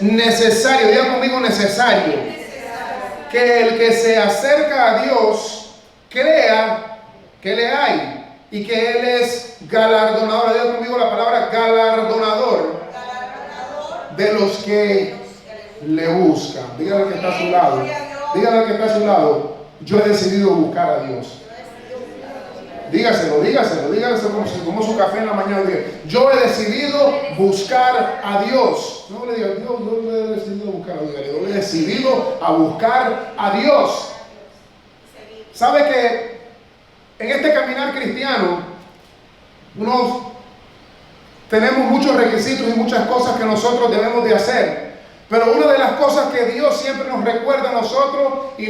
necesario, diga conmigo necesario, que el que se acerca a Dios crea que le hay y que Él es galardonador. Diga conmigo la palabra galardonador de los que le buscan. Dígale al que está a su lado. Dígale al que está a su lado. Yo he decidido buscar a Dios. Dígaselo como su café en la mañana. Yo he decidido buscar a Dios. No le diga, Dios, yo he decidido buscar a Dios. Yo he decidido a buscar a Dios. ¿Sabe que en este caminar cristiano tenemos muchos requisitos y muchas cosas que nosotros debemos de hacer? Pero una de las cosas que Dios siempre nos recuerda a nosotros y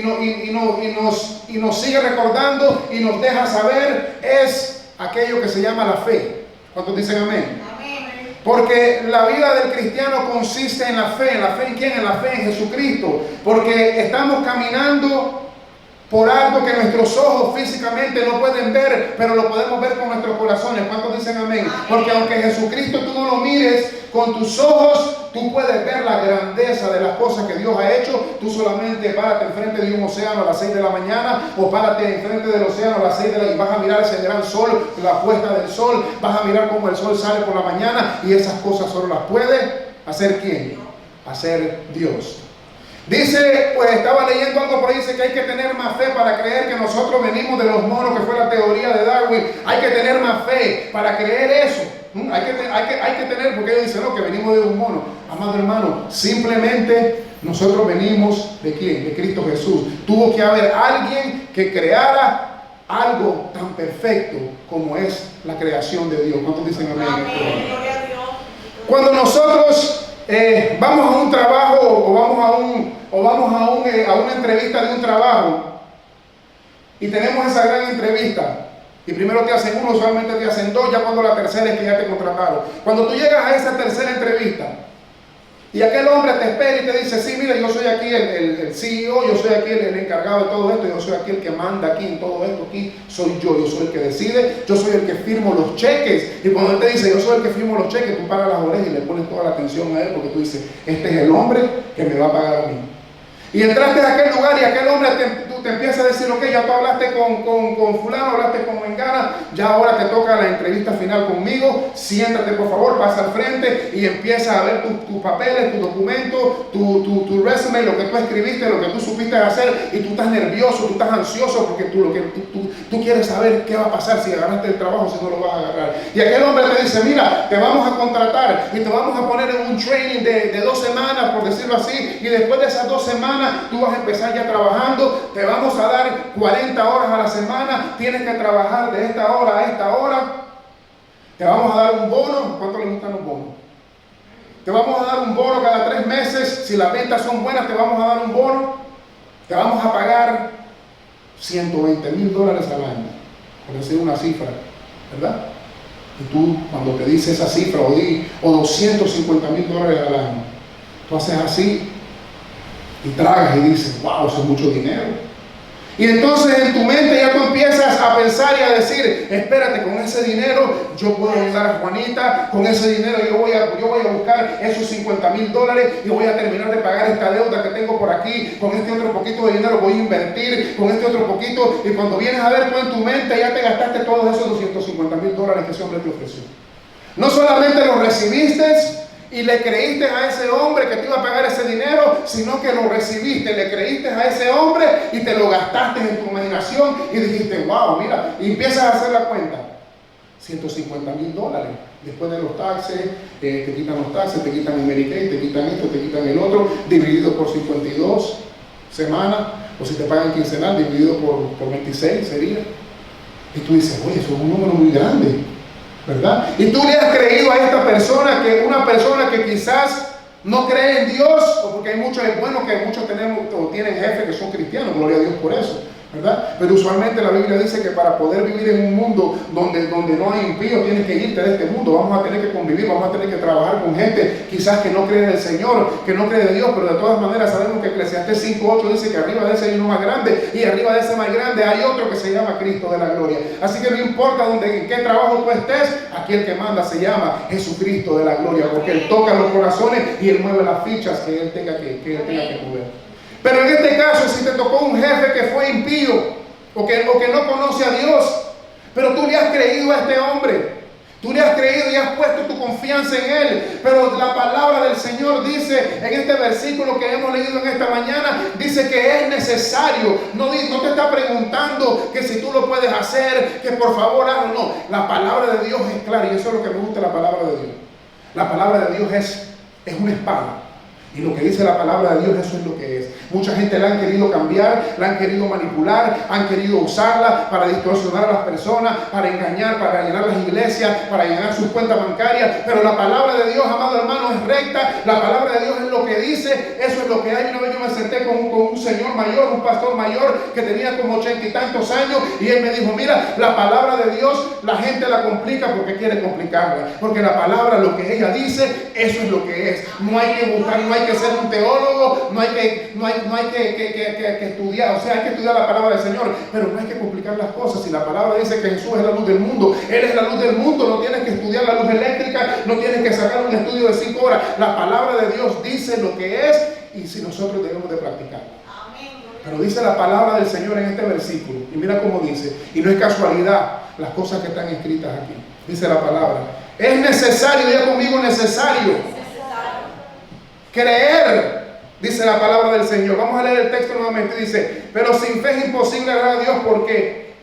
nos sigue recordando y nos deja saber es aquello que se llama la fe. ¿Cuántos dicen amén? Amén. Porque la vida del cristiano consiste en la fe. ¿En la fe en quién? En la fe en Jesucristo. Porque estamos caminando por algo que nuestros ojos físicamente no pueden ver, pero lo podemos ver con nuestros corazones. ¿Cuántos dicen amén? Porque aunque Jesucristo tú no lo mires con tus ojos, tú puedes ver la grandeza de las cosas que Dios ha hecho. Tú solamente párate enfrente de un océano a las 6 de la mañana, o párate enfrente del océano a las 6 y vas a mirar ese gran sol, la puesta del sol, vas a mirar cómo el sol sale por la mañana, y esas cosas solo las puede hacer ¿quién? Hacer Dios. Dice, pues estaba leyendo algo por ahí, dice que hay que tener más fe para creer que nosotros venimos de los monos, que fue la teoría de Darwin. Hay que tener más fe para creer eso. Hay que tener, porque ellos dicen, no, que venimos de un mono. Amado hermano, simplemente nosotros venimos ¿de quién? De Cristo Jesús. Tuvo que haber alguien que creara algo tan perfecto como es la creación de Dios. ¿Cuántos dicen amén? Amén. Cuando nosotros vamos a un trabajo o vamos a una entrevista de un trabajo y tenemos esa gran entrevista y primero te hacen uno, usualmente te hacen dos, ya cuando la tercera es que ya te contrataron. Cuando tú llegas a esa tercera entrevista y aquel hombre te espera y te dice, sí, mira, yo soy aquí el CEO, yo soy aquí el encargado de todo esto, yo soy aquí el que manda aquí en todo esto, aquí soy yo soy el que decide, yo soy el que firmo los cheques. Y cuando él te dice, yo soy el que firmo los cheques, tú paras las orejas y le pones toda la atención a él, porque tú dices, este es el hombre que me va a pagar a mí. Y entraste a aquel lugar y aquel hombre te empieza a decir, ok, ya tú hablaste con fulano, hablaste con mengana, ya ahora te toca la entrevista final conmigo, siéntate por favor, pasa al frente y empieza a ver tus papeles, tus documentos, tu resume, lo que tú escribiste, lo que tú supiste hacer, y tú estás nervioso, tú estás ansioso porque tú quieres saber qué va a pasar si agarraste el trabajo, si no lo vas a agarrar. Y aquel hombre te dice, mira, te vamos a contratar y te vamos a poner en un training de 2 semanas, por decirlo así, y después de esas 2 semanas tú vas a empezar ya trabajando, te vamos a dar 40 horas a la semana, tienes que trabajar de esta hora a esta hora, te vamos a dar un bono. ¿Cuánto le gustan los bonos? Te vamos a dar un bono cada 3 meses, si las ventas son buenas te vamos a dar un bono, te vamos a pagar $120,000 al año, por decir una cifra, ¿verdad? Y tú cuando te dice esa cifra o $250,000 al año, tú haces así y tragas y dices, wow, eso es mucho dinero. Y entonces en tu mente ya tú empiezas a pensar y a decir, espérate, con ese dinero yo puedo ayudar a Juanita, con ese dinero yo voy a buscar esos $50,000 y voy a terminar de pagar esta deuda que tengo por aquí, con este otro poquito de dinero voy a invertir, con este otro poquito, y cuando vienes a ver tú en tu mente ya te gastaste todos esos $250,000 que ese hombre te ofreció. No solamente lo recibiste y le creíste a ese hombre que te iba a pagar ese dinero, sino que lo recibiste, le creíste a ese hombre y te lo gastaste en tu imaginación y dijiste, wow, mira, y empiezas a hacer la cuenta. $150,000. Después de los taxes, te quitan los taxes, te quitan el Medicaid, te quitan esto, te quitan el otro, dividido por 52 semanas, o si te pagan quincenal, dividido por 26 sería. Y tú dices, oye, eso es un número muy grande, ¿verdad? Y tú le has creído a esta persona, que una persona que quizás no cree en Dios, o porque hay muchos, es bueno que muchos tenemos o tienen jefes que son cristianos, gloria a Dios por eso, ¿verdad? Pero usualmente la Biblia dice que para poder vivir en un mundo donde no hay impíos, tienes que irte de este mundo. Vamos a tener que convivir, vamos a tener que trabajar con gente quizás que no cree en el Señor, que no cree en Dios, pero de todas maneras sabemos que Eclesiastés 5:8 dice que arriba de ese hay uno más grande y arriba de ese más grande hay otro que se llama Cristo de la gloria. Así que no importa en qué trabajo tú estés, aquí el que manda se llama Jesucristo de la gloria, porque Él toca los corazones y Él mueve las fichas que Él tenga que mover. Pero en este caso, si te tocó un jefe que fue impío o que no conoce a Dios, pero tú le has creído a este hombre, tú le has creído y has puesto tu confianza en Él, pero la palabra del Señor dice en este versículo que hemos leído en esta mañana, dice que es necesario. No te está preguntando que si tú lo puedes hacer, que por favor hazlo. No, la palabra de Dios es clara y eso es lo que me gusta de la palabra de Dios. La palabra de Dios es una espada. Y lo que dice la palabra de Dios, eso es lo que es. Mucha gente la han querido cambiar, la han querido manipular, han querido usarla para distorsionar a las personas, para engañar, para llenar las iglesias, para llenar sus cuentas bancarias. Pero la palabra de Dios, amado hermano, es recta. La palabra de Dios es lo que dice, eso es lo que hay. Una vez yo me senté con un señor mayor, un pastor mayor, que tenía como 80 y tantos años, y él me dijo, mira, la palabra de Dios, la gente la complica porque quiere complicarla. Porque la palabra, lo que ella dice, eso es lo que es. No hay que buscar, no hay que ser un teólogo, no hay que estudiar, o sea, hay que estudiar la palabra del Señor, pero no hay que complicar las cosas. Si la palabra dice que Jesús es la luz del mundo, Él es la luz del mundo, no tienes que estudiar la luz eléctrica, no tienes que sacar un estudio de 5 horas. La palabra de Dios dice lo que es y si nosotros debemos de practicarla. Pero dice la palabra del Señor en este versículo, y mira cómo dice, y no es casualidad las cosas que están escritas aquí. Dice la palabra, es necesario, diga conmigo, necesario creer, dice la palabra del Señor. Vamos a leer el texto nuevamente. Dice, pero sin fe es imposible agradar a Dios, porque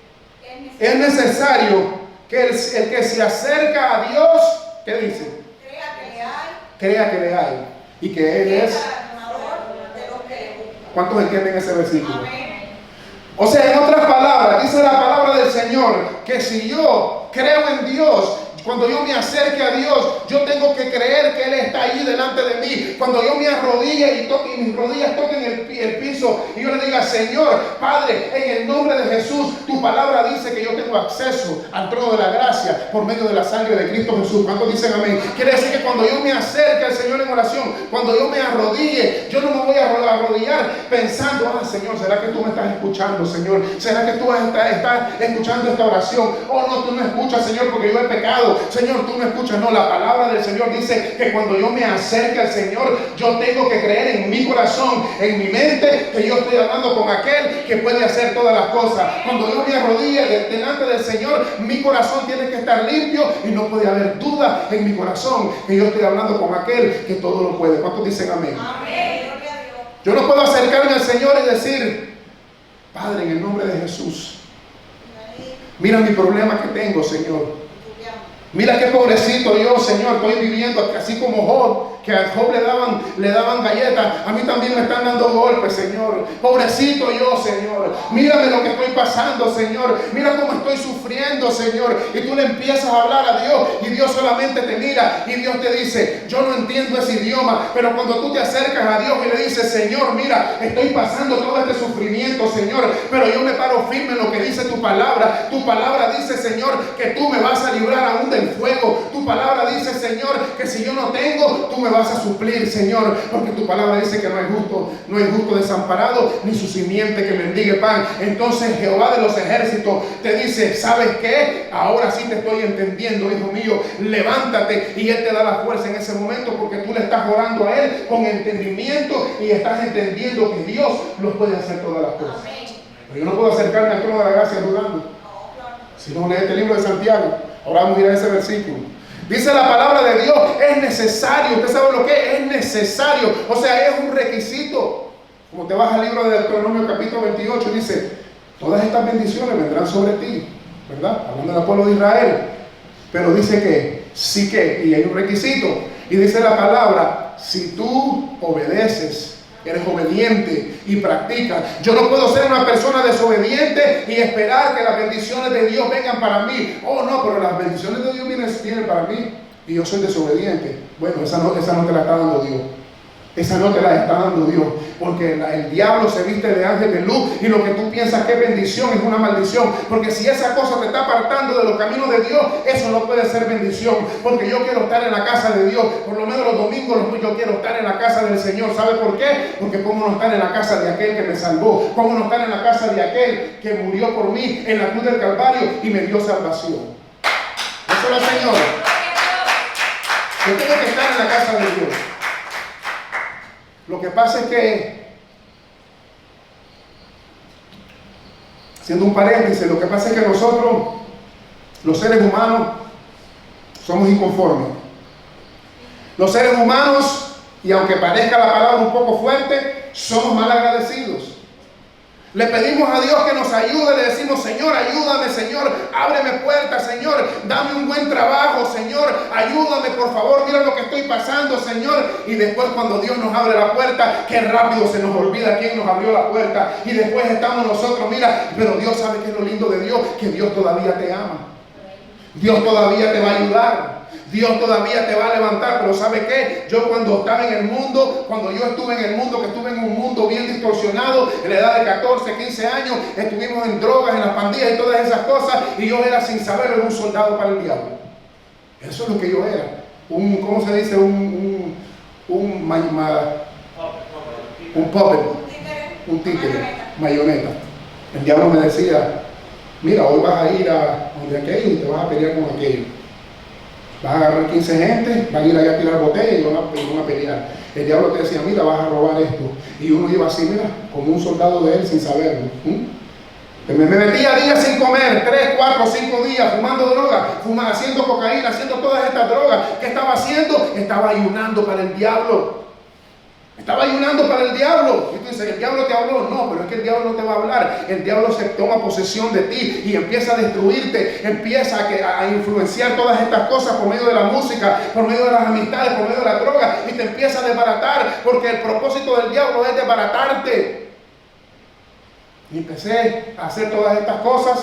es necesario que el que se acerca a Dios, ¿qué dice? Crea que le hay y que Él es. ¿Cuántos entienden ese versículo? O sea, en otras palabras, dice la palabra del Señor que si yo creo en Dios, cuando yo me acerque a Dios, yo tengo que creer que Él está ahí delante de mí. Cuando yo me arrodille y mis rodillas toquen el piso y yo le diga, Señor, Padre, en el nombre de Jesús, tu palabra dice que yo tengo acceso al trono de la gracia por medio de la sangre de Cristo Jesús. ¿Cuántos dicen amén? Quiere decir que cuando yo me acerque al Señor en oración, cuando yo me arrodille, yo no me voy a arrodillar pensando, Señor, ¿será que tú me estás escuchando, Señor? ¿Será que tú estás escuchando esta oración? Oh, no, tú no escuchas, Señor, porque yo he pecado. Señor, tú no escuchas. No, la palabra del Señor dice que cuando yo me acerque al Señor, yo tengo que creer en mi corazón, en mi mente, que yo estoy hablando con aquel que puede hacer todas las cosas. Cuando yo me arrodille delante del Señor, mi corazón tiene que estar limpio y no puede haber duda en mi corazón que yo estoy hablando con aquel que todo lo puede. ¿Cuántos dicen amén? Amén. Yo no puedo acercarme al Señor y decir, Padre, en el nombre de Jesús, mira mi problema que tengo, Señor. Mira qué pobrecito yo, Señor, estoy viviendo así como Job, que a Job le daban galletas, a mí también me están dando golpes, Señor. Pobrecito yo, Señor. Mírame lo que estoy pasando, Señor. Mira cómo estoy sufriendo, Señor. Y tú le empiezas a hablar a Dios y Dios solamente te mira y Dios te dice, yo no entiendo ese idioma, pero cuando tú te acercas a Dios y le dices, Señor, mira, estoy pasando todo este sufrimiento, Señor, pero yo me paro firme en lo que dice tu palabra. Tu palabra dice, Señor, que tú me vas a librar aún del fuego. Tu palabra dice, Señor, que si yo no tengo, tú me vas a suplir, Señor, porque tu palabra dice que no hay justo desamparado, ni su simiente que mendigue pan. Entonces Jehová de los ejércitos te dice, ¿sabes qué? Ahora sí te estoy entendiendo, hijo mío, levántate, y Él te da la fuerza en ese momento, porque tú le estás orando a Él con entendimiento y estás entendiendo que Dios lo puede hacer todas las cosas. Pero yo no puedo acercarme al trono de la gracia dudando. Si no, lee este libro de Santiago. Ahora vamos a ir a ese versículo. Dice la palabra de Dios, es necesario. ¿Usted sabe lo que es? Es necesario. O sea, es un requisito. Como te vas al libro de Deuteronomio capítulo 28, dice, todas estas bendiciones vendrán sobre ti, ¿verdad? Hablando del pueblo de Israel. Pero dice que, sí que, y hay un requisito. Y dice la palabra, si tú obedeces, eres obediente y practicas. Yo no puedo ser una persona desobediente y esperar que las bendiciones de Dios vengan para mí. Oh, no, pero las bendiciones de Dios vienen para mí y yo soy desobediente. Bueno, esa no te la está dando Dios. Esa no te la está dando Dios, porque el diablo se viste de ángel de luz y lo que tú piensas que es bendición es una maldición, porque si esa cosa te está apartando de los caminos de Dios, eso no puede ser bendición, porque yo quiero estar en la casa de Dios, por lo menos los domingos yo quiero estar en la casa del Señor. ¿Sabe por qué? Porque cómo no estar en la casa de aquel que me salvó, cómo no estar en la casa de aquel que murió por mí en la cruz del Calvario y me dio salvación. Eso es el Señor. Yo tengo que estar en la casa de Dios. Lo que pasa es que, haciendo un paréntesis, lo que pasa es que nosotros, los seres humanos, somos inconformes. Los seres humanos, y aunque parezca la palabra un poco fuerte, somos mal agradecidos. Le pedimos a Dios que nos ayude, le decimos: Señor, ayúdame, Señor, ábreme puertas, Señor, dame un buen trabajo, Señor, ayúdame, por favor, mira lo que estoy pasando, Señor. Y después, cuando Dios nos abre la puerta, qué rápido se nos olvida quién nos abrió la puerta. Y después estamos nosotros, mira, pero Dios sabe que es lo lindo de Dios, que Dios todavía te ama. Dios todavía te va a ayudar. Dios todavía te va a levantar. Pero ¿sabe qué? Yo cuando estaba en el mundo, cuando yo estuve en el mundo, que estuve en un mundo bien distorsionado, en la edad de 14, 15 años, estuvimos en drogas, en las pandillas y todas esas cosas, y yo era, sin saberlo, un soldado para el diablo. Eso es lo que yo era. ¿Cómo se dice? Un puppet, un títere, mayoneta. El diablo me decía: mira, hoy vas a ir a donde aquello y te vas a pelear con aquello. Vas a agarrar 15 gente, van a ir allá a tirar botellas y van a pelear. El diablo te decía: mira, vas a robar esto. Y uno iba así, mira, como un soldado de él sin saberlo. Me metía días sin comer, 3, 4, 5 días, fumando droga, haciendo cocaína, haciendo todas estas drogas. ¿Qué estaba haciendo? Estaba ayunando para el diablo. Estaba ayunando para el diablo. Y tú dices: ¿el diablo te habló? No, pero es que el diablo no te va a hablar. El diablo se toma posesión de ti y empieza a destruirte, empieza a influenciar todas estas cosas por medio de la música, por medio de las amistades, por medio de la droga, y te empieza a desbaratar, porque el propósito del diablo es desbaratarte. Y empecé a hacer todas estas cosas,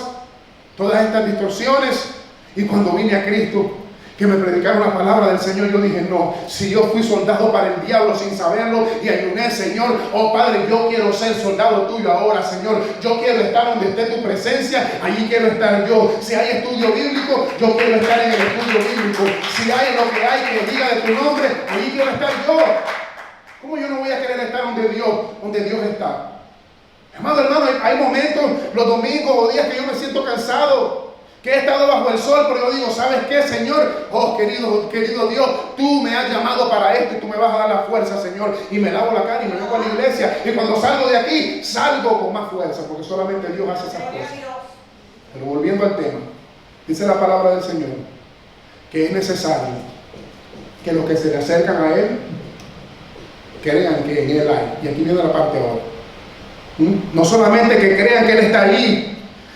todas estas distorsiones, y cuando vine a Cristo, que me predicaron la palabra del Señor, yo dije: no, si yo fui soldado para el diablo sin saberlo y ayuné, Señor, oh Padre, yo quiero ser soldado tuyo ahora, Señor. Yo quiero estar donde esté tu presencia, allí quiero estar yo. Si hay estudio bíblico, yo quiero estar en el estudio bíblico. Si hay lo que hay que diga de tu nombre, allí quiero estar yo. ¿Cómo yo no voy a querer estar donde Dios está? Hermano, hay momentos, los domingos o días que yo me siento cansado, que he estado bajo el sol, pero yo digo: ¿sabes qué, Señor? Oh, querido Dios, tú me has llamado para esto y tú me vas a dar la fuerza, Señor. Y me lavo la cara y me vengo a la iglesia. Y cuando salgo de aquí, salgo con más fuerza, porque solamente Dios hace esas cosas. Pero volviendo al tema, dice la palabra del Señor que es necesario que los que se le acercan a Él crean que en Él hay. Y aquí viene la parte ahora. No solamente que crean que Él está ahí,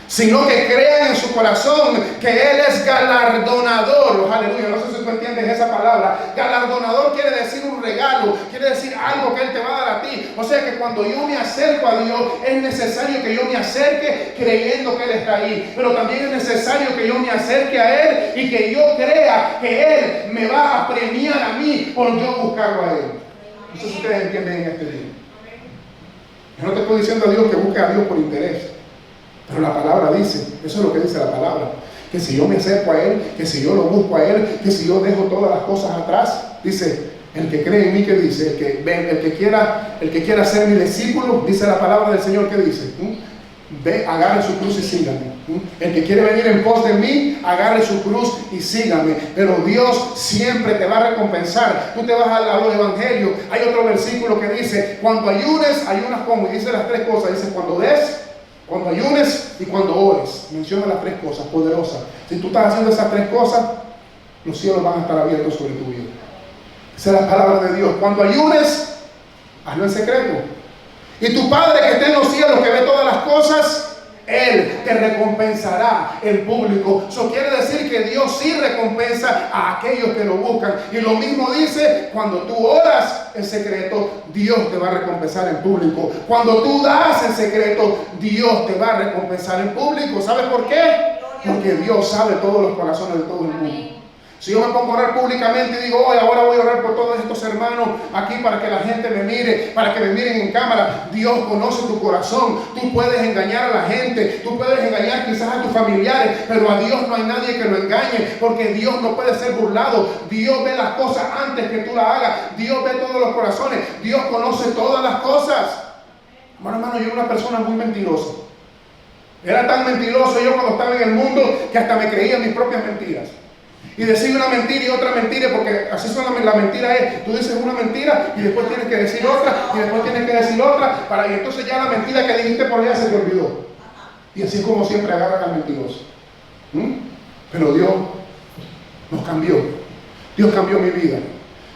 sino que crean en su corazón que Él es galardonador. Aleluya, no sé si tú entiendes esa palabra. Galardonador quiere decir un regalo, quiere decir algo que Él te va a dar a ti. O sea que cuando yo me acerco a Dios, es necesario que yo me acerque creyendo que Él está ahí. Pero también es necesario que yo me acerque a Él y que yo crea que Él me va a premiar a mí por yo buscarlo a Él. No sé si ustedes entienden en este día. Yo no te estoy diciendo a Dios que busque a Dios por interés. Pero la palabra dice, eso es lo que dice la palabra, que si yo me acerco a Él, que si yo lo busco a Él, que si yo dejo todas las cosas atrás, dice, el que cree en mí, que dice, el que quiera ser mi discípulo, dice la palabra del Señor, que dice, ve, agarre su cruz y sígame. El que quiere venir en pos de mí, agarre su cruz y sígame. Pero Dios siempre te va a recompensar. Tú te vas a los evangelios, hay otro versículo que dice, cuando ayunes, ayunas como, y dice las tres cosas, dice, cuando ayunes y cuando ores. Menciona las tres cosas poderosas. Si tú estás haciendo esas tres cosas, los cielos van a estar abiertos sobre tu vida. Esa es la palabra de Dios. Cuando ayunes, hazlo en secreto. Y tu Padre que está en los cielos, que ve todas las cosas, Él te recompensará en público. Eso quiere decir que Dios sí recompensa a aquellos que lo buscan. Y lo mismo dice, cuando tú oras en secreto, Dios te va a recompensar en público. Cuando tú das en secreto, Dios te va a recompensar en público. ¿Sabes por qué? Porque Dios sabe todos los corazones de todo el mundo. Si yo me pongo a orar públicamente y digo, hoy ahora voy a orar por todos estos hermanos aquí para que la gente me mire, para que me miren en cámara, Dios conoce tu corazón. Tú puedes engañar a la gente, tú puedes engañar quizás a tus familiares, pero a Dios no hay nadie que lo engañe, porque Dios no puede ser burlado. Dios ve las cosas antes que tú las hagas. Dios ve todos los corazones. Dios conoce todas las cosas. Hermano, yo era una persona muy mentirosa. Era tan mentiroso yo cuando estaba en el mundo que hasta me creía mis propias mentiras. Y decir una mentira y otra mentira, porque así son la mentira es, tú dices una mentira y después tienes que decir otra, y después tienes que decir otra, y entonces ya la mentira que dijiste por allá se te olvidó. Y así es como siempre agarran al mentiroso. Pero Dios nos cambió. Dios cambió mi vida.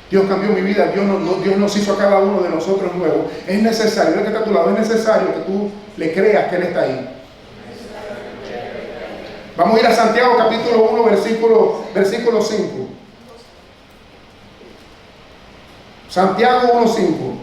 Dios cambió mi vida. Dios nos hizo a cada uno de nosotros nuevos. Es necesario, el que está a tu lado, es necesario que tú le creas que Él está ahí. Vamos a ir a Santiago capítulo 1, versículo 5. Santiago 1, 5.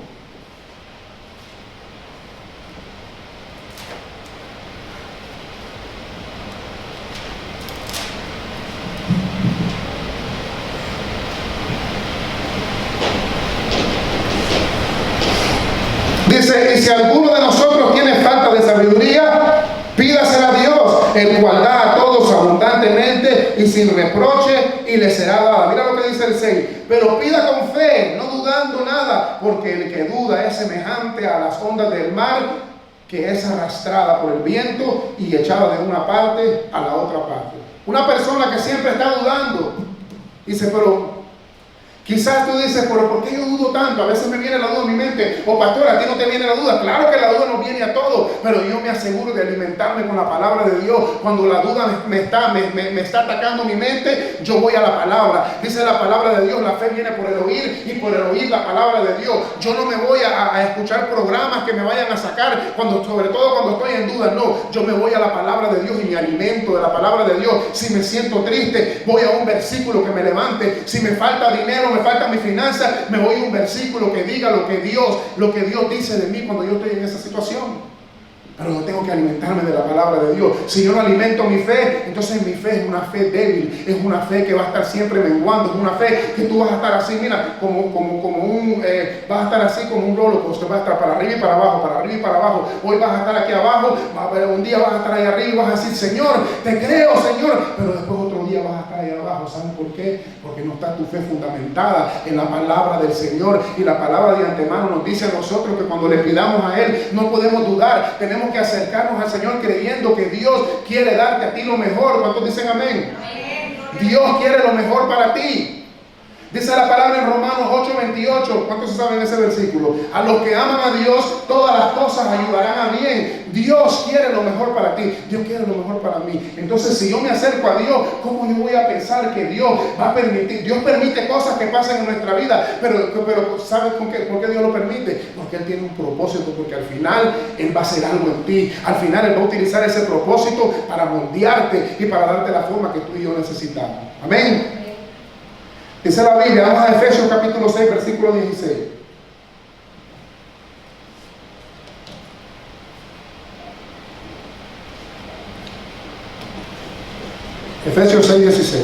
Dice, y si alguno de nosotros tiene falta de sabiduría, pídasela a Dios, el cual da a todos abundantemente y sin reproche, y le será dada. Mira lo que dice el 6. Pero pida con fe, no dudando nada, porque el que duda es semejante a las ondas del mar, que es arrastrada por el viento y echada de una parte a la otra parte. Una persona que siempre está dudando, dice, pero quizás tú dices, pero ¿por qué yo dudo tanto? A veces me viene la duda en mi mente. O pastor, ¿a ti no te viene la duda? Claro que la duda no viene a todos, pero yo me aseguro de alimentarme con la palabra de Dios. Cuando la duda me está atacando mi mente, yo voy a la palabra. Dice la palabra de Dios, la fe viene por el oír y por el oír la palabra de Dios. Yo no me voy a escuchar programas que me vayan a sacar, sobre todo cuando estoy en duda. No, yo me voy a la palabra de Dios y me alimento de la palabra de Dios. Si me siento triste, voy a un versículo que me levante. Si me falta dinero, me falta mi finanza, me voy a un versículo que diga lo que Dios dice de mí cuando yo estoy en esa situación. Pero yo tengo que alimentarme de la palabra de Dios. Si yo no alimento mi fe, entonces mi fe es una fe débil, es una fe que va a estar siempre menguando, es una fe que tú vas a estar así, mira, vas a estar así como un roller coaster, vas a estar para arriba y para abajo, para arriba y para abajo. Hoy vas a estar aquí abajo, un día vas a estar ahí arriba y vas a decir, Señor, te creo, Señor, pero después otro día vas a estar ahí abajo. ¿Saben por qué? Porque no está tu fe fundamentada en la palabra del Señor, y la palabra de antemano nos dice a nosotros que cuando le pidamos a Él no podemos dudar, tenemos que acercarnos al Señor creyendo que Dios quiere darte a ti lo mejor. ¿Cuántos dicen amén? Dios quiere lo mejor para ti. Dice la palabra en Romanos 8:28. ¿Cuántos saben ese versículo? A los que aman a Dios, todas las cosas ayudarán a bien. Dios quiere lo mejor para ti. Dios quiere lo mejor para mí. Entonces, si yo me acerco a Dios, ¿cómo yo voy a pensar que Dios va a permitir? Dios permite cosas que pasen en nuestra vida, pero ¿sabes por qué Dios lo permite? Porque Él tiene un propósito, porque al final Él va a hacer algo en ti. Al final Él va a utilizar ese propósito para moldearte y para darte la forma que tú y yo necesitamos. Amén. Dice la Biblia, vamos a Efesios capítulo 6, versículo 16. Efesios 6, 16.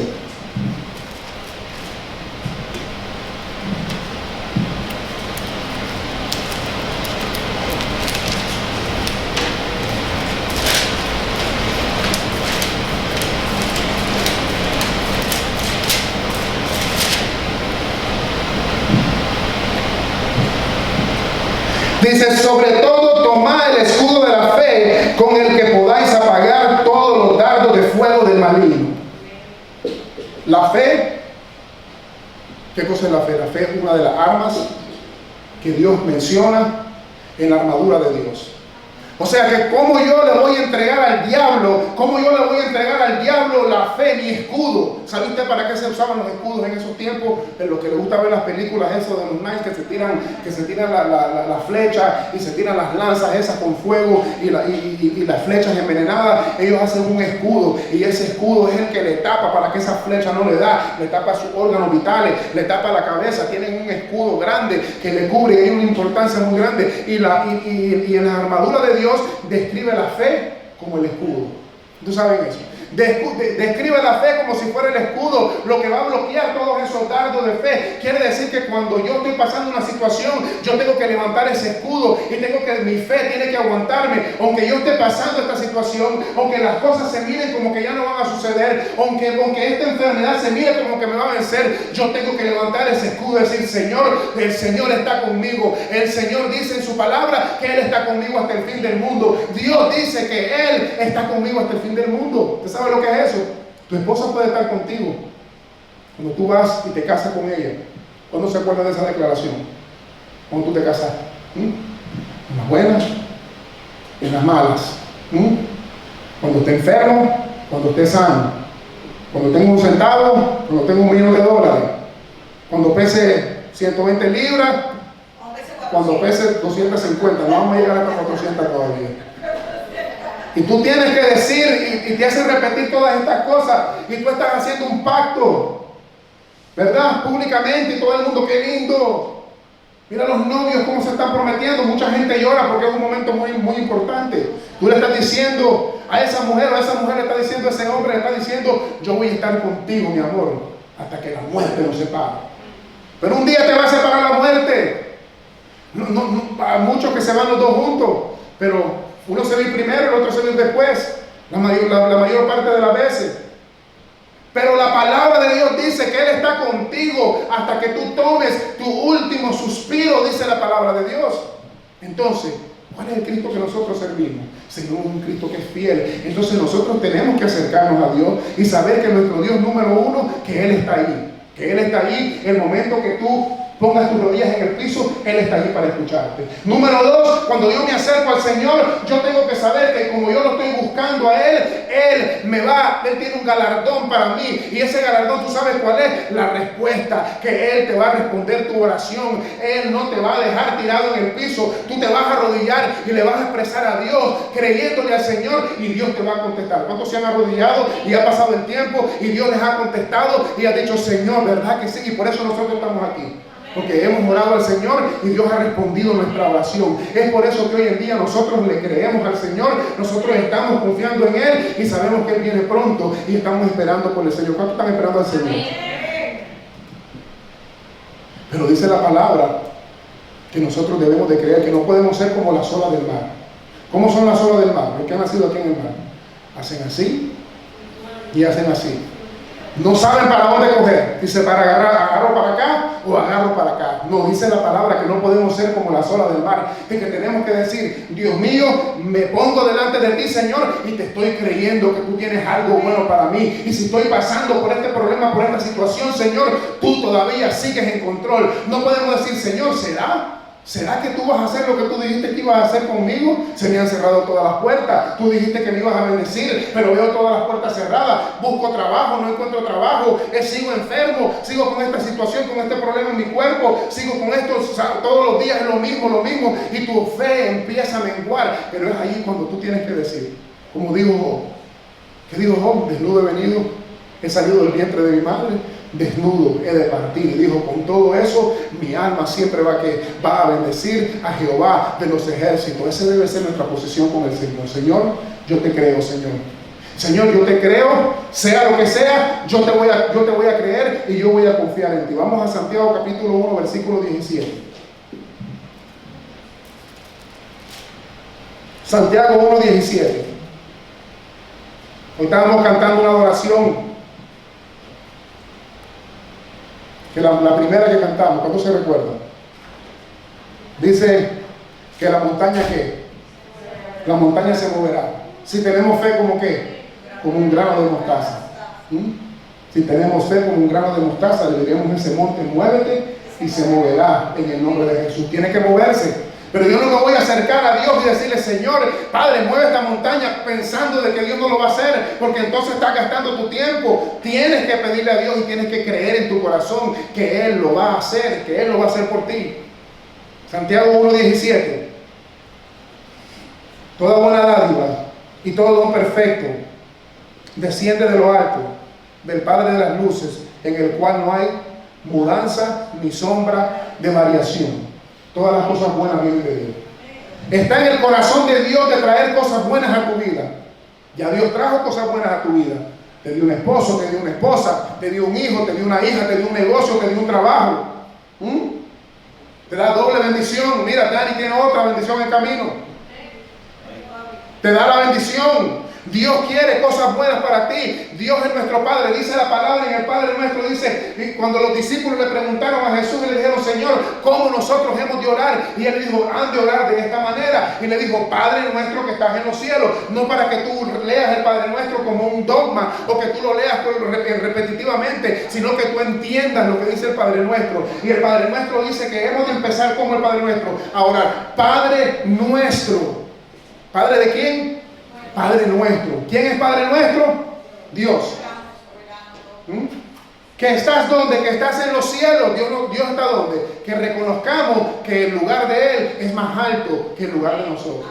Dice, sobre todo tomad el escudo de la fe, con el que podáis apagar todos los dardos de fuego del maligno. La fe, ¿qué cosa es la fe? La fe es una de las armas que Dios menciona en la armadura de Dios. O sea que cómo yo le voy a entregar al diablo, la fe, mi escudo. ¿Sabe usted para qué se usaban los escudos en esos tiempos? En los que le gusta ver las películas eso de los knights, que se tiran las flechas y se tiran las lanzas esas con fuego y las flechas envenenadas. Ellos hacen un escudo, y ese escudo es el que le tapa para que esa flecha no le da, le tapa sus órganos vitales, le tapa la cabeza. Tienen un escudo grande que le cubre, y hay una importancia muy grande. Y en la armadura de Dios describe la fe como el escudo. ¿Tú sabes eso? Describe la fe como si fuera el escudo, lo que va a bloquear todos esos dardos de fe. Quiere decir que cuando yo estoy pasando una situación, yo tengo que levantar ese escudo y tengo que, mi fe tiene que aguantarme. Aunque yo esté pasando esta situación, aunque las cosas se miren como que ya no van a suceder, aunque esta enfermedad se mire como que me va a vencer, yo tengo que levantar ese escudo y decir: Señor, el Señor está conmigo. El Señor dice en su palabra que Él está conmigo hasta el fin del mundo. Dios dice que Él está conmigo hasta el fin del mundo. ¿Usted sabe lo que es eso? Tu esposa puede estar contigo cuando tú vas y te casas con ella. ¿Cuándo se acuerda de esa declaración? Cuando tú te casas. En las buenas, en las malas. Cuando esté enfermo, cuando esté sano. Cuando tengo un centavo, cuando tengo $1.000.000. Cuando pese 120 libras, cuando pese 250. No vamos a llegar hasta 400 todavía. Y tú tienes que decir y te hacen repetir todas estas cosas, y tú estás haciendo un pacto, ¿verdad? Públicamente, y todo el mundo: qué lindo. Mira los novios cómo se están prometiendo. Mucha gente llora porque es un momento muy, muy importante. Tú le estás diciendo a esa mujer, o a esa mujer le está diciendo a ese hombre, le está diciendo: yo voy a estar contigo, mi amor, hasta que la muerte nos separe. Pero un día te va a separar la muerte. A muchos que se van los dos juntos, pero uno se va primero, el otro se va después, la mayor parte de las veces. Pero la palabra de Dios dice que Él está contigo hasta que tú tomes tu último suspiro, dice la palabra de Dios. Entonces, ¿cuál es el Cristo que nosotros servimos? Sino un Cristo que es fiel. Entonces nosotros tenemos que acercarnos a Dios y saber que nuestro Dios número uno, que Él está ahí. Que Él está ahí el momento que tú pongas tus rodillas en el piso, Él está allí para escucharte. Número dos, cuando yo me acerco al Señor, yo tengo que saber que como yo lo estoy buscando a Él, Él tiene un galardón para mí. Y ese galardón, ¿tú sabes cuál es? La respuesta, que Él te va a responder tu oración. Él no te va a dejar tirado en el piso. Tú te vas a arrodillar y le vas a expresar a Dios, creyéndole al Señor, y Dios te va a contestar. ¿Cuántos se han arrodillado y ha pasado el tiempo y Dios les ha contestado y ha dicho: Señor, ¿verdad que sí? Y por eso nosotros estamos aquí. Porque hemos orado al Señor y Dios ha respondido nuestra oración. Es por eso que hoy en día nosotros le creemos al Señor. Nosotros estamos confiando en Él y sabemos que Él viene pronto y estamos esperando por el Señor. ¿Cuántos están esperando al Señor? Pero dice la palabra que nosotros debemos de creer que no podemos ser como las olas del mar. ¿Cómo son las olas del mar? Los que han nacido aquí en el mar. Hacen así y hacen así. No saben para dónde coger. Dice: para agarro para acá o agarro para acá. No, dice la palabra que no podemos ser como las olas del mar. Y que tenemos que decir: Dios mío, me pongo delante de ti, Señor, y te estoy creyendo que tú tienes algo bueno para mí. Y si estoy pasando por este problema, por esta situación, Señor, tú todavía sigues en control. No podemos decir: Señor, ¿será que tú vas a hacer lo que tú dijiste que ibas a hacer conmigo? Se me han cerrado todas las puertas. Tú dijiste que me ibas a bendecir, pero veo todas las puertas cerradas. Busco trabajo, no encuentro trabajo. Sigo enfermo, sigo con esta situación, con este problema en mi cuerpo. Sigo con esto, todos los días es lo mismo. Y tu fe empieza a menguar. Pero es ahí cuando tú tienes que decir, como dijo Job. ¿Qué dijo Job? Desnudo he venido, he salido del vientre de mi madre. Desnudo he de partir. Y dijo: con todo eso mi alma siempre va a bendecir a Jehová de los ejércitos. Esa debe ser nuestra posición con el Señor. Señor, yo te creo, Señor. Señor, yo te creo, sea lo que sea, yo te voy a creer y yo voy a confiar en ti. Vamos a Santiago capítulo 1, versículo 17. Santiago 1, 17. Hoy estábamos cantando una adoración, que la primera que cantamos, ¿cuánto se recuerda? Dice que la montaña, ¿qué? La montaña se moverá. Si tenemos fe, ¿como qué? Como un grano de mostaza. Si tenemos fe como un grano de mostaza, le diríamos a ese monte: muévete, y se moverá en el nombre de Jesús. Tiene que moverse. Pero yo no me voy a acercar a Dios y decirle: Señor, Padre, mueve esta montaña, pensando de que Dios no lo va a hacer, porque entonces estás gastando tu tiempo. Tienes que pedirle a Dios y tienes que creer en tu corazón que Él lo va a hacer, que Él lo va a hacer por ti. Santiago 1:17. Toda buena dádiva y todo don perfecto desciende de lo alto, del Padre de las luces, en el cual no hay mudanza ni sombra de variación. Todas las cosas buenas vienen de Dios. Está en el corazón de Dios de traer cosas buenas a tu vida. Ya Dios trajo cosas buenas a tu vida. Te dio un esposo, te dio una esposa, te dio un hijo, te dio una hija, te dio un negocio, te dio un trabajo. Te da doble bendición. Mira, Dani tiene otra bendición en camino. Te da la bendición. Dios quiere cosas buenas para ti. Dios es nuestro Padre. Dice la palabra en el Padre Nuestro. Dice, cuando los discípulos le preguntaron a Jesús y le dijeron, Señor, ¿cómo nosotros hemos de orar? Y él dijo, han de orar de esta manera. Y le dijo, Padre Nuestro que estás en los cielos. No para que tú leas el Padre Nuestro como un dogma o que tú lo leas repetitivamente, sino que tú entiendas lo que dice el Padre Nuestro. Y el Padre Nuestro dice que hemos de empezar como el Padre Nuestro a orar. Padre Nuestro. ¿Padre de quién? Padre Nuestro. ¿Quién es Padre Nuestro? Dios. Que estás donde, que estás en los cielos. Dios está donde. Que reconozcamos que el lugar de Él es más alto que el lugar de nosotros.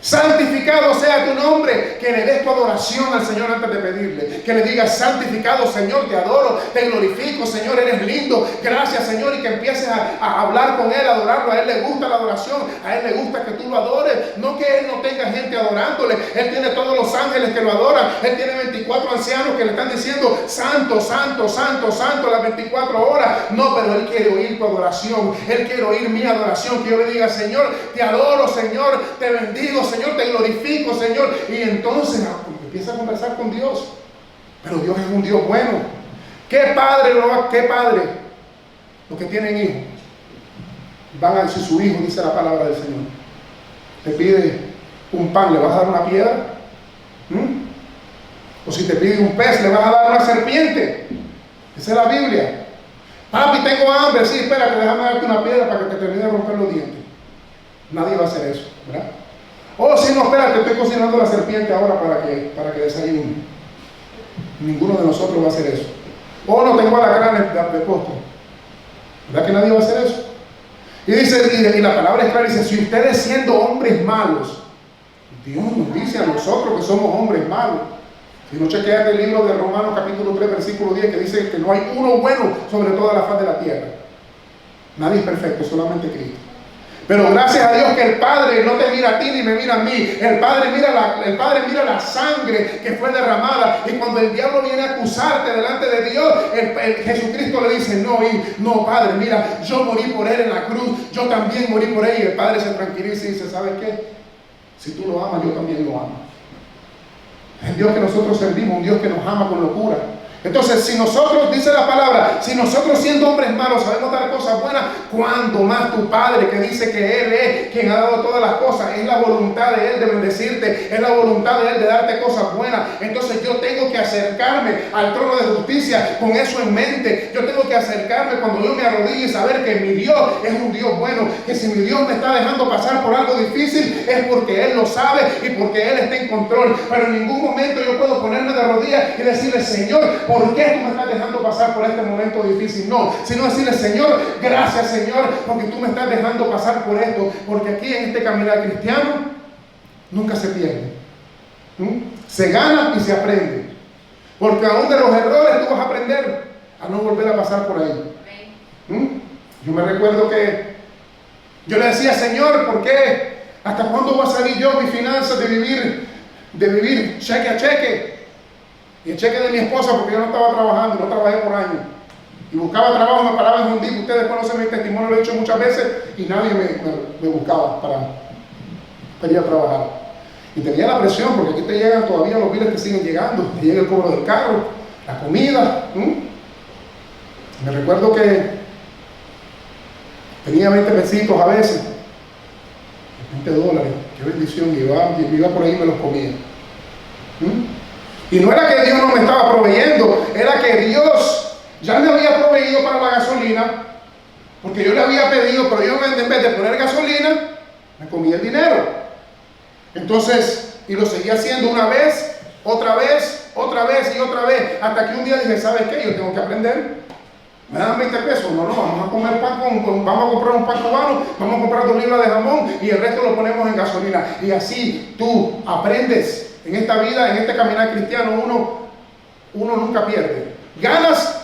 Santificado sea tu nombre. Que le des tu adoración al Señor antes de pedirle. Que le digas, santificado Señor, te adoro, te glorifico Señor, eres lindo, gracias Señor. Y que empieces a hablar con Él, a adorarlo. A Él le gusta la adoración, a Él le gusta que tú lo adores. No que Él no tenga gente adorándole. Él tiene todos los ángeles que lo adoran. Él tiene 24 ancianos que le están diciendo, santo, santo, santo, santo, las 24 horas. No, pero Él quiere oír tu adoración. Él quiere oír mi adoración. Que yo le diga, Señor, te adoro Señor, te bendigo Señor, te glorifico Señor. Y entonces empieza a conversar con Dios. Pero Dios es un Dios bueno. ¿Qué padre qué padre? Los que tienen hijos van a decir, su hijo, dice la palabra del Señor, te pide un pan, ¿le vas a dar una piedra? O si te pide un pez, ¿le vas a dar una serpiente? Esa es la Biblia. Papi, tengo hambre. Sí, espérate, déjame darte una piedra para que te termine de romper los dientes. Nadie va a hacer eso, ¿verdad? Oh, sí, no, espérate, estoy cocinando la serpiente ahora para que desayune. Ninguno de nosotros va a hacer eso. Oh, no, tengo alacranes de postre. ¿Verdad que nadie va a hacer eso? Y dice, y la palabra es clara, dice, si ustedes siendo hombres malos, Dios nos dice a nosotros que somos hombres malos. Si no chequeas el libro de Romanos capítulo 3, versículo 10, que dice que no hay uno bueno sobre toda la faz de la tierra. Nadie es perfecto, solamente Cristo. Pero gracias a Dios que el Padre no te mira a ti ni me mira a mí. El Padre mira la sangre que fue derramada. Y cuando el diablo viene a acusarte delante de Dios, Jesucristo le dice, no, Padre, mira, yo morí por Él en la cruz. Yo también morí por Él. Y el Padre se tranquiliza y dice, ¿sabes qué? Si tú lo amas, yo también lo amo. El Dios que nosotros servimos, un Dios que nos ama con locura. Entonces, si nosotros, dice la palabra, si nosotros siendo hombres malos sabemos dar cosas buenas, ¿cuándo más tu Padre que dice que Él es quien ha dado todas las cosas? Es la voluntad de Él de bendecirte, es la voluntad de Él de darte cosas buenas. Entonces yo tengo que acercarme al trono de justicia con eso en mente. Yo tengo que acercarme cuando yo me arrodille y saber que mi Dios es un Dios bueno, que si mi Dios me está dejando pasar por algo difícil es porque Él lo sabe y porque Él está en control. Pero en ningún momento yo puedo ponerme de rodillas y decirle, Señor, ¿por qué tú me estás dejando pasar por este momento difícil? No, sino decirle, Señor, gracias Señor, porque tú me estás dejando pasar por esto, porque aquí en este caminar cristiano nunca se pierde. Se gana y se aprende, porque aún de los errores tú vas a aprender a no volver a pasar por ahí. Yo me recuerdo que yo le decía, Señor, ¿por qué? ¿Hasta cuándo voy a salir yo mis finanzas de vivir cheque a cheque? Y el cheque de mi esposa, porque yo no estaba trabajando, no trabajé por años. Y buscaba trabajo, me paraba en un día. Ustedes conocen mi testimonio, lo he dicho muchas veces, y nadie me buscaba para ir a trabajar. Y tenía la presión, porque aquí te llegan todavía los biles que siguen llegando. Te llega el cobro del carro, la comida. Me recuerdo que tenía 20 pesitos a veces, 20 dólares, qué bendición, y iba por ahí y me los comía. Y no era que Dios no me estaba proveyendo, era que Dios ya me había proveído para la gasolina, porque yo le había pedido, pero yo en vez de poner gasolina, me comía el dinero. Entonces, y lo seguía haciendo una vez, otra vez y otra vez, hasta que un día dije, ¿sabes qué? Yo tengo que aprender. ¿Me dan 20 pesos? No, vamos a comer pan vamos a comprar un pan cubano, vamos a comprar 2 libras de jamón y el resto lo ponemos en gasolina. Y así tú aprendes. En esta vida, en este caminar cristiano, uno nunca pierde. Ganas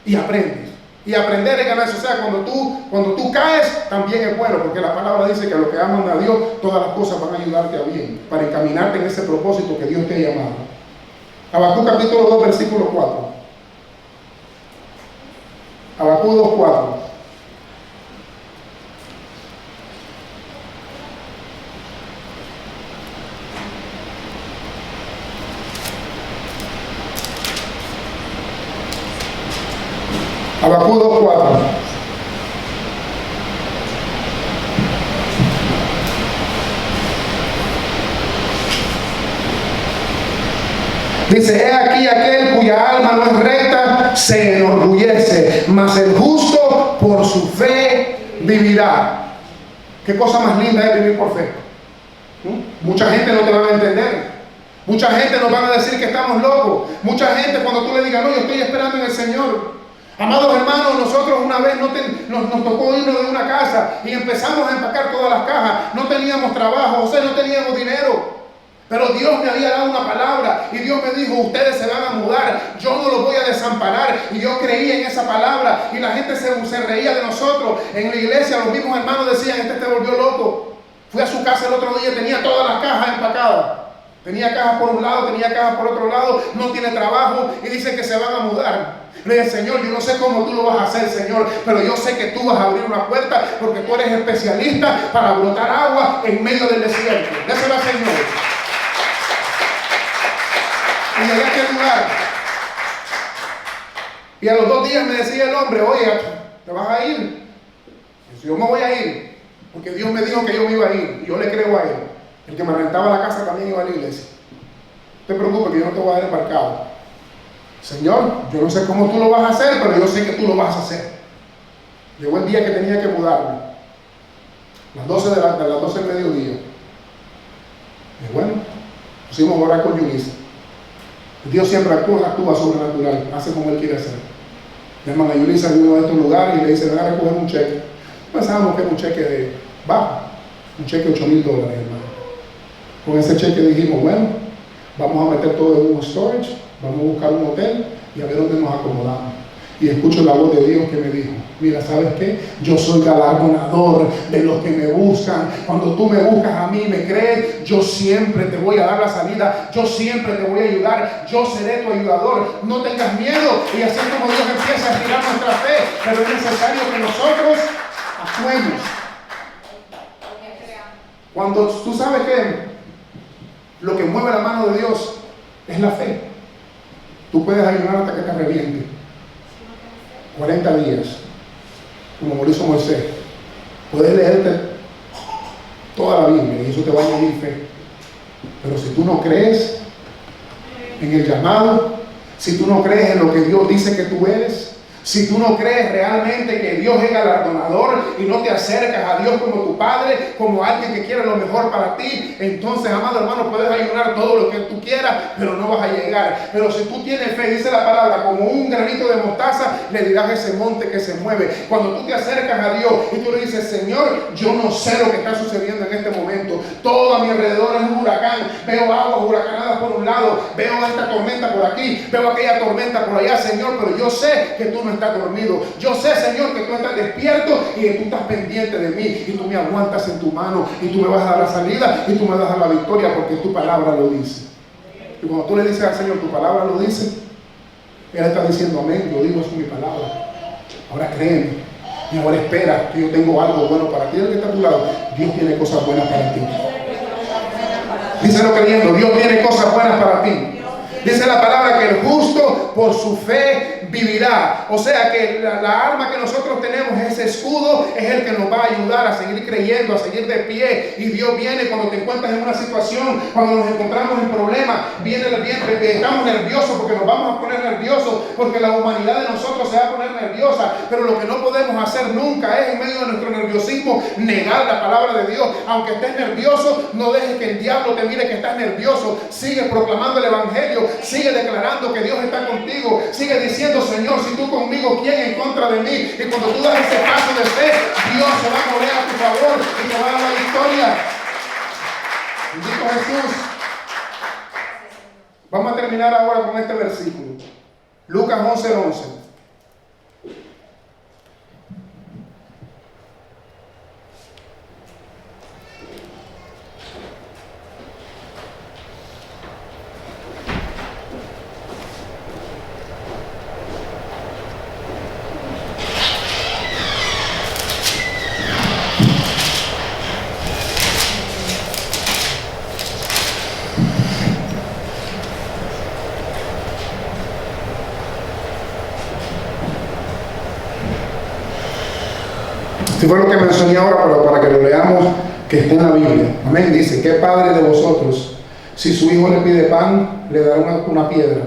y aprendes. Y aprender es ganarse. O sea, cuando tú caes, también es bueno, porque la palabra dice que a los que aman a Dios, todas las cosas van a ayudarte a bien, para encaminarte en ese propósito que Dios te ha llamado. Habacuc capítulo 2, versículo 4. Habacuc 2, 4. Habacuc 2, 4. Dice, he aquí aquel cuya alma no es recta, se enorgullece, mas el justo por su fe vivirá. ¿Qué cosa más linda es vivir por fe? Mucha gente no te va a entender. Mucha gente nos van a decir que estamos locos. Mucha gente cuando tú le digas, no, yo estoy esperando en el Señor. Amados hermanos, nosotros una vez nos tocó irnos de una casa y empezamos a empacar todas las cajas. No teníamos trabajo, o sea, no teníamos dinero. Pero Dios me había dado una palabra y Dios me dijo, ustedes se van a mudar, yo no los voy a desamparar. Y yo creí en esa palabra y la gente se reía de nosotros. En la iglesia los mismos hermanos decían, este te volvió loco. Fui a su casa el otro día, tenía todas las cajas empacadas. Tenía cajas por un lado, tenía cajas por otro lado, no tiene trabajo y dice que se van a mudar. Le dije, Señor, yo no sé cómo tú lo vas a hacer, Señor, pero yo sé que tú vas a abrir una puerta porque tú eres especialista para brotar agua en medio del desierto. Déselo al Señor. Y llegué a aquel lugar. Y a los 2 días me decía el hombre, oye, ¿te vas a ir? Y yo me voy a ir, porque Dios me dijo que yo me iba a ir, y yo le creo a él. El que me rentaba la casa también iba a la iglesia. No te preocupes que yo no te voy a dar embarcado. Señor, yo no sé cómo tú lo vas a hacer, pero yo sé que tú lo vas a hacer. Llegó el día que tenía que mudarme. Las 12 del mediodía. Y bueno, pusimos a orar con Yulisa. Dios siempre actúa sobrenatural, hace como Él quiere hacer. La hermana Yulisa vino a estos lugares y le dice, ven a recoger un cheque. Pensábamos que era un cheque de bajo, un cheque de $8,000, hermano. Con ese cheque dijimos, bueno, vamos a meter todo en un storage, vamos a buscar un hotel y a ver dónde nos acomodamos. Y escucho la voz de Dios que me dijo, mira, ¿sabes qué? Yo soy galardonador de los que me buscan. Cuando tú me buscas a mí, me crees, yo siempre te voy a dar la salida, yo siempre te voy a ayudar, yo seré tu ayudador. No tengas miedo. Y así es como Dios empieza a estirar nuestra fe, pero es necesario que nosotros actuemos. Cuando tú sabes que lo que mueve la mano de Dios es la fe, tú puedes ayunar hasta que te reviente. 40 días, como lo hizo Moisés. Puedes leerte toda la Biblia y eso te va a añadir fe. Pero si tú no crees en el llamado, si tú no crees en lo que Dios dice que tú eres, si tú no crees realmente que Dios es galardonador y no te acercas a Dios como tu Padre, como alguien que quiere lo mejor para ti, entonces, amado hermano, puedes ayunar todo lo que tú quieras, pero no vas a llegar. Pero si tú tienes fe, dice la palabra, como un granito de mostaza, le dirás a ese monte que se mueve. Cuando tú te acercas a Dios y tú le dices, Señor, yo no sé lo que está sucediendo en este momento. Todo a mi alrededor es un huracán. Veo aguas huracanadas por un lado, veo esta tormenta por aquí, veo aquella tormenta por allá, Señor, pero yo sé que tú no estás dormido. Yo sé, Señor, que tú estás despierto y que tú estás pendiente de mí y tú me aguantas en tu mano y tú me vas a dar la salida y tú me vas a dar la victoria porque tu palabra lo dice. Y cuando tú le dices al Señor, tu palabra lo dice, Él está diciendo amén, lo digo, es mi palabra. Ahora créeme y ahora espera que yo tengo algo bueno para ti. El que está a tu lado, Dios tiene cosas buenas para ti. Díselo creyendo, Dios tiene cosas buenas para ti. Dice la palabra que el justo por su fe vivirá. O sea que la arma que nosotros tenemos, ese escudo, es el que nos va a ayudar a seguir creyendo, a seguir de pie. Y Dios viene cuando te encuentras en una situación, cuando nos encontramos en problemas, estamos nerviosos porque nos vamos a poner nerviosos, porque la humanidad de nosotros se va a poner nerviosa. Pero lo que no podemos hacer nunca es, en medio de nuestro nerviosismo, negar la palabra de Dios. Aunque estés nervioso, no dejes que el diablo te mire que estás nervioso. Sigue proclamando el evangelio. Sigue declarando que Dios está contigo. Sigue diciendo, Señor, si tú conmigo, ¿quién en contra de mí? Y cuando tú das ese paso de fe, Dios se va a mover a tu favor y te va a dar la victoria. Bendito Jesús. Vamos a terminar ahora con este versículo. Lucas 11:11. Esto fue lo que mencioné ahora, pero para que lo leamos, que está en la Biblia. Amén. Dice: ¿qué padre de vosotros, si su hijo le pide pan, le dará una piedra?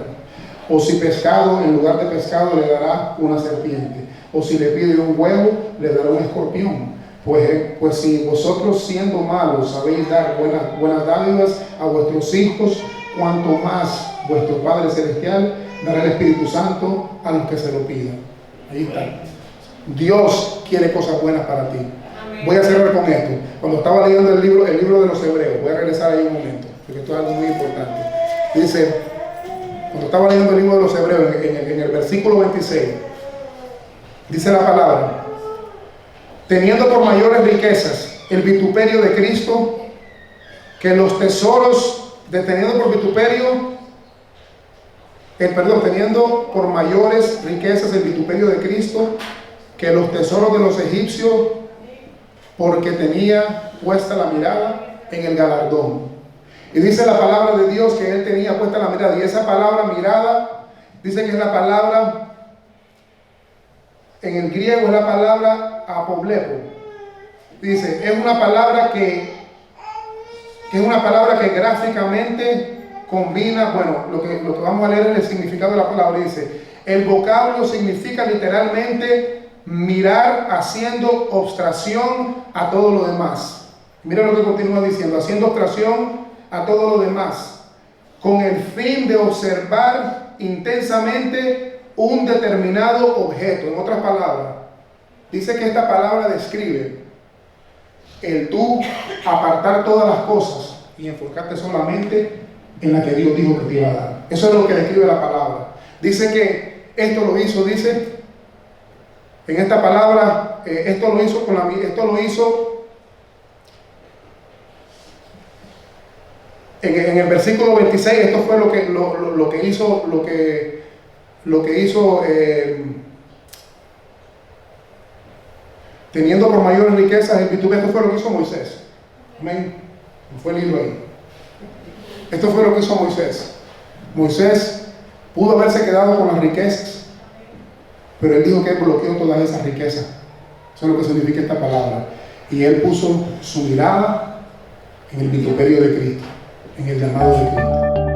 O si pescado, en lugar de pescado, le dará una serpiente. O si le pide un huevo, le dará un escorpión. Pues si vosotros, siendo malos, sabéis dar buenas dádivas a vuestros hijos, cuanto más vuestro Padre Celestial dará el Espíritu Santo a los que se lo pidan. Ahí está. Dios quiere cosas buenas para ti. Voy a cerrar con esto. Cuando estaba leyendo el libro de los Hebreos, voy a regresar ahí un momento, porque esto es algo muy importante. Dice, cuando estaba leyendo el libro de los Hebreos, en el versículo 26, dice la palabra: teniendo por mayores riquezas el vituperio de Cristo, que los tesoros, teniendo por mayores riquezas el vituperio de Cristo, que los tesoros de los egipcios, porque tenía puesta la mirada en el galardón. Y dice la palabra de Dios que él tenía puesta la mirada, y esa palabra mirada, dice que es la palabra, en el griego es la palabra apoblepo. Dice, es una palabra que gráficamente combina, bueno, lo que vamos a leer es el significado de la palabra. Dice, el vocablo significa literalmente mirar haciendo obstracción a todo lo demás. Mira lo que continúa diciendo: haciendo obstracción a todo lo demás, con el fin de observar intensamente un determinado objeto. En otras palabras, dice que esta palabra describe el tú apartar todas las cosas y enfocarte solamente en la que Dios dijo que te iba a dar. Eso es lo que describe la palabra. Dice que esto lo hizo, dice, en esta palabra, esto lo hizo en el versículo 26. Esto fue lo que hizo, teniendo por mayores riquezas el vituperio. Esto fue lo que hizo Moisés. Amén. Fue el libro ahí. Esto fue lo que hizo Moisés. Moisés pudo haberse quedado con las riquezas, pero él dijo que él bloqueó todas esas riquezas. Eso es lo que significa esta palabra. Y él puso su mirada en el vituperio de Cristo, en el llamado de Cristo.